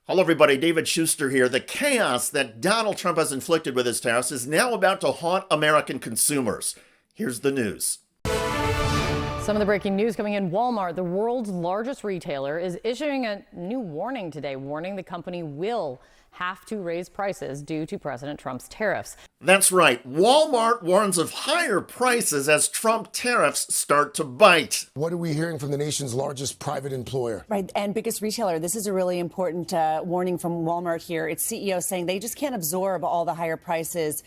Hello, everybody. David Shuster here. The chaos that Donald Trump has inflicted with his tariffs is now about to haunt American consumers. Here's the news. Some of the breaking news coming in. Walmart, the world's largest retailer, is issuing a new warning today, warning the company will have to raise prices due to President Trump's tariffs. That's right. Walmart warns of higher prices as Trump tariffs start to bite. What are we hearing from the nation's largest private employer? Right, and biggest retailer. This is a really important warning from Walmart here. Its CEO saying they just can't absorb all the higher prices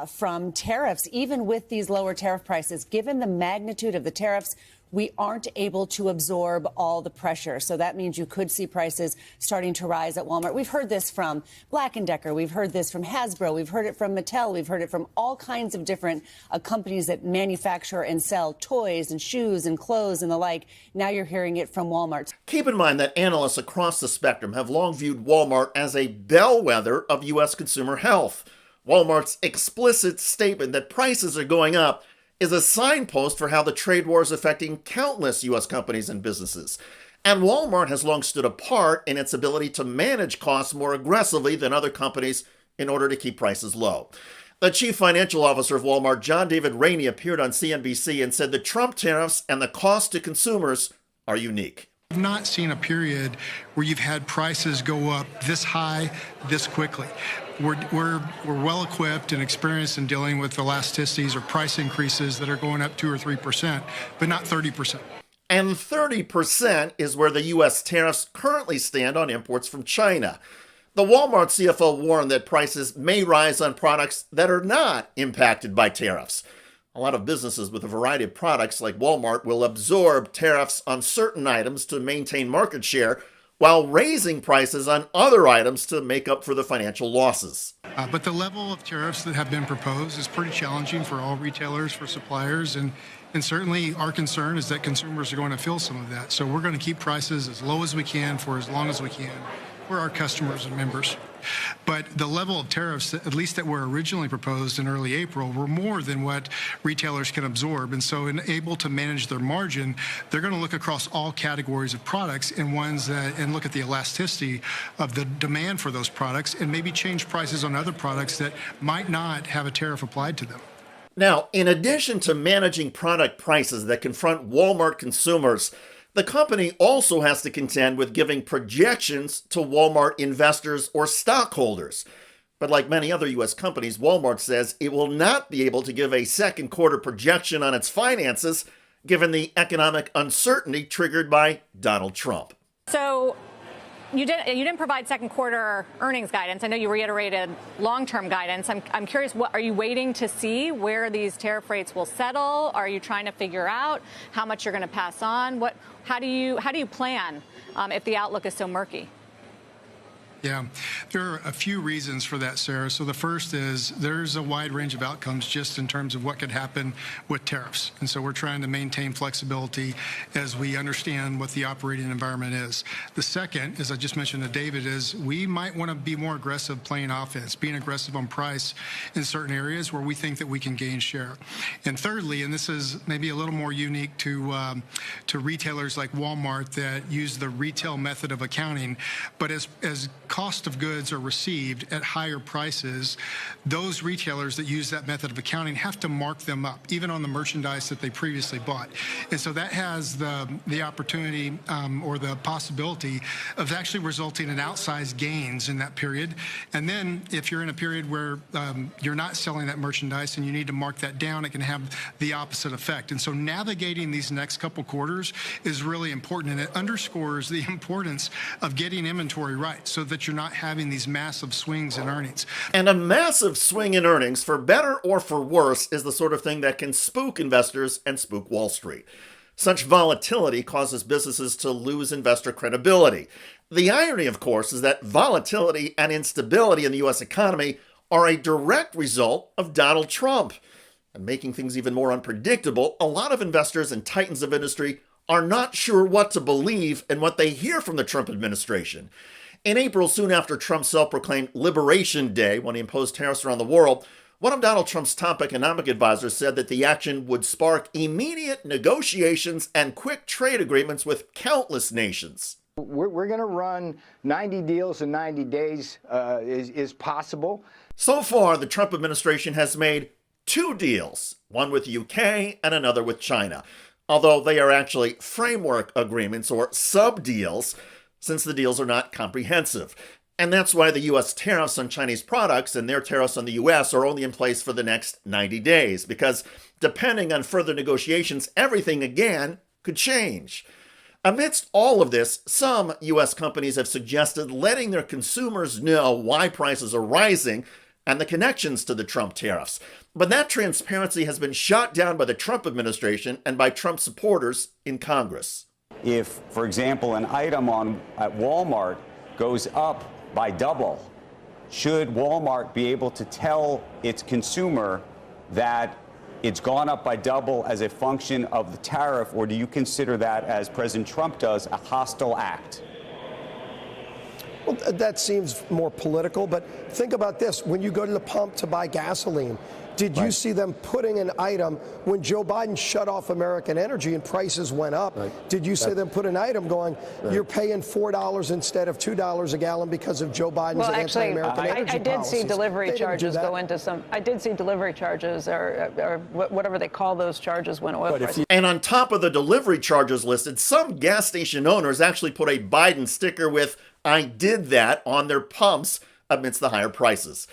from tariffs, even with these lower tariff prices. Given the magnitude of the tariffs, we aren't able to absorb all the pressure. So that means you could see prices starting to rise at Walmart. We've heard this from Black & Decker. We've heard this from Hasbro. We've heard it from Mattel. We've heard it from all kinds of different companies that manufacture and sell toys and shoes and clothes and the like. Now you're hearing it from Walmart. Keep in mind that analysts across the spectrum have long viewed Walmart as a bellwether of U.S. consumer health. Walmart's explicit statement that prices are going up is a signpost for how the trade war is affecting countless U.S. companies and businesses. And Walmart has long stood apart in its ability to manage costs more aggressively than other companies in order to keep prices low. The chief financial officer of Walmart, John David Rainey, appeared on CNBC and said the Trump tariffs and the cost to consumers are unique. I've not seen a period where you've had prices go up this high, this quickly. We're well equipped and experienced in dealing with elasticities or price increases that are going up 2 or 3%, but not 30%. And 30% is where the U.S. tariffs currently stand on imports from China. The Walmart CFO warned that prices may rise on products that are not impacted by tariffs. A lot of businesses with a variety of products like Walmart will absorb tariffs on certain items to maintain market share, while raising prices on other items to make up for the financial losses. But the level of tariffs that have been proposed is pretty challenging for all retailers, for suppliers, and certainly our concern is that consumers are going to feel some of that. So we're going to keep prices as low as we can for as long as we can for our customers and members. But the level of tariffs, at least that were originally proposed in early April, were more than what retailers can absorb. And so in able to manage their margin, they're going to look across all categories of products and look at the elasticity of the demand for those products and maybe change prices on other products that might not have a tariff applied to them. Now, in addition to managing product prices that confront Walmart consumers, the company also has to contend with giving projections to Walmart investors or stockholders. But like many other U.S. companies, Walmart says it will not be able to give a second quarter projection on its finances, given the economic uncertainty triggered by Donald Trump. So you didn't provide second quarter earnings guidance. I know you reiterated long-term guidance. I'm curious, what are you waiting to see where these tariff rates will settle? Are you trying to figure out how much you're going to pass on? How do you plan if the outlook is so murky? Yeah, there are a few reasons for that, Sarah. So the first is there's a wide range of outcomes just in terms of what could happen with tariffs. And so we're trying to maintain flexibility as we understand what the operating environment is. The second, as I just mentioned to David, is we might want to be more aggressive playing offense, being aggressive on price in certain areas where we think that we can gain share. And thirdly, and this is maybe a little more unique to retailers like Walmart that use the retail method of accounting, but as cost of goods are received at higher prices, those retailers that use that method of accounting have to mark them up, even on the merchandise that they previously bought. And so that has the opportunity or the possibility of actually resulting in outsized gains in that period. And then if you're in a period where you're not selling that merchandise and you need to mark that down, it can have the opposite effect. And so navigating these next couple quarters is really important, and it underscores the importance of getting inventory right so that you're not having these massive swings in earnings. And a massive swing in earnings, for better or for worse, is the sort of thing that can spook investors and spook Wall Street. Such volatility causes businesses to lose investor credibility. The irony, of course, is that volatility and instability in the U.S. economy are a direct result of Donald Trump. And making things even more unpredictable, a lot of investors and titans of industry are not sure what to believe in what they hear from the Trump administration. In April, soon after Trump's self-proclaimed Liberation Day, when he imposed tariffs around the world, one of Donald Trump's top economic advisors said that the action would spark immediate negotiations and quick trade agreements with countless nations. We're going to run 90 deals in 90 days is possible. So far, the Trump administration has made 2 deals, one with the UK and another with China, although they are actually framework agreements or sub-deals, since the deals are not comprehensive. And that's why the U.S. tariffs on Chinese products and their tariffs on the U.S. are only in place for the next 90 days, because depending on further negotiations, everything again could change. Amidst all of this, some U.S. companies have suggested letting their consumers know why prices are rising and the connections to the Trump tariffs. But that transparency has been shot down by the Trump administration and by Trump supporters in Congress. If, for example, an item at Walmart goes up by double, should Walmart be able to tell its consumer that it's gone up by double as a function of the tariff, or do you consider that, as President Trump does, a hostile act? Well, that seems more political, but think about this. When you go to the pump to buy gasoline, did you see them putting an item when Joe Biden shut off American energy and prices went up? Did you see them put an item going, you're paying $4 instead of $2 a gallon because of Joe Biden's anti-American energy I did policies? see delivery charges go into some. I did see delivery charges or whatever they call those charges when oil prices. And on top of the delivery charges listed, some gas station owners actually put a Biden sticker with "I did that" on their pumps amidst the higher prices.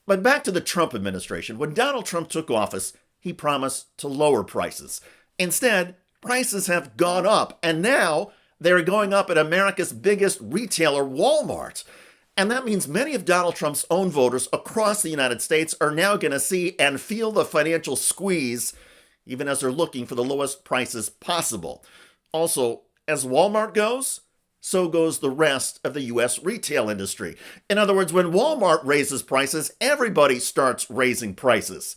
But back to the Trump administration. When Donald Trump took office, he promised to lower prices. Instead, prices have gone up, and now they're going up at America's biggest retailer, Walmart. And that means many of Donald Trump's own voters across the United States are now going to see and feel the financial squeeze, even as they're looking for the lowest prices possible. Also, as Walmart goes, so goes the rest of the U.S. retail industry. In other words, when Walmart raises prices, everybody starts raising prices.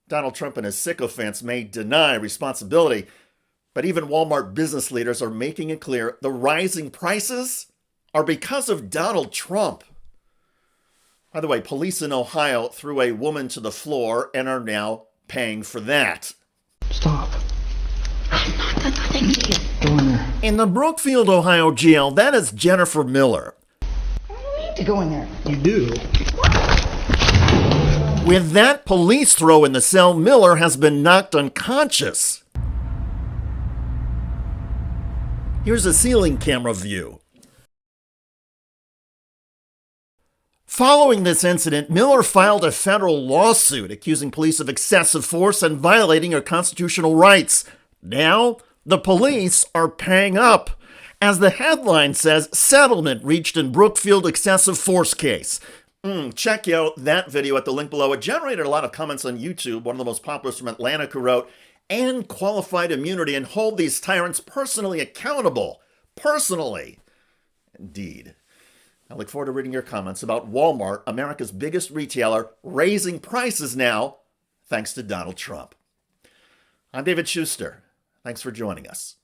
Donald Trump and his sycophants may deny responsibility, but even Walmart business leaders are making it clear the rising prices are because of Donald Trump. By the way, police in Ohio threw a woman to the floor and are now paying for that. Stop. I've not done nothing to you. Go in there. In the Brookfield, Ohio jail, that is Jennifer Miller. I don't need to go in there. You do. With that police throw in the cell, Miller has been knocked unconscious. Here's a ceiling camera view. Following this incident, Miller filed a federal lawsuit accusing police of excessive force and violating her constitutional rights. Now, the police are paying up. As the headline says, settlement reached in Brookfield excessive force case. Check out that video at the link below. It generated a lot of comments on YouTube. One of the most popular from Atlanta who wrote, "And qualified immunity and hold these tyrants personally accountable." Personally. Indeed. I look forward to reading your comments about Walmart, America's biggest retailer, raising prices now, thanks to Donald Trump. I'm David Shuster. Thanks for joining us.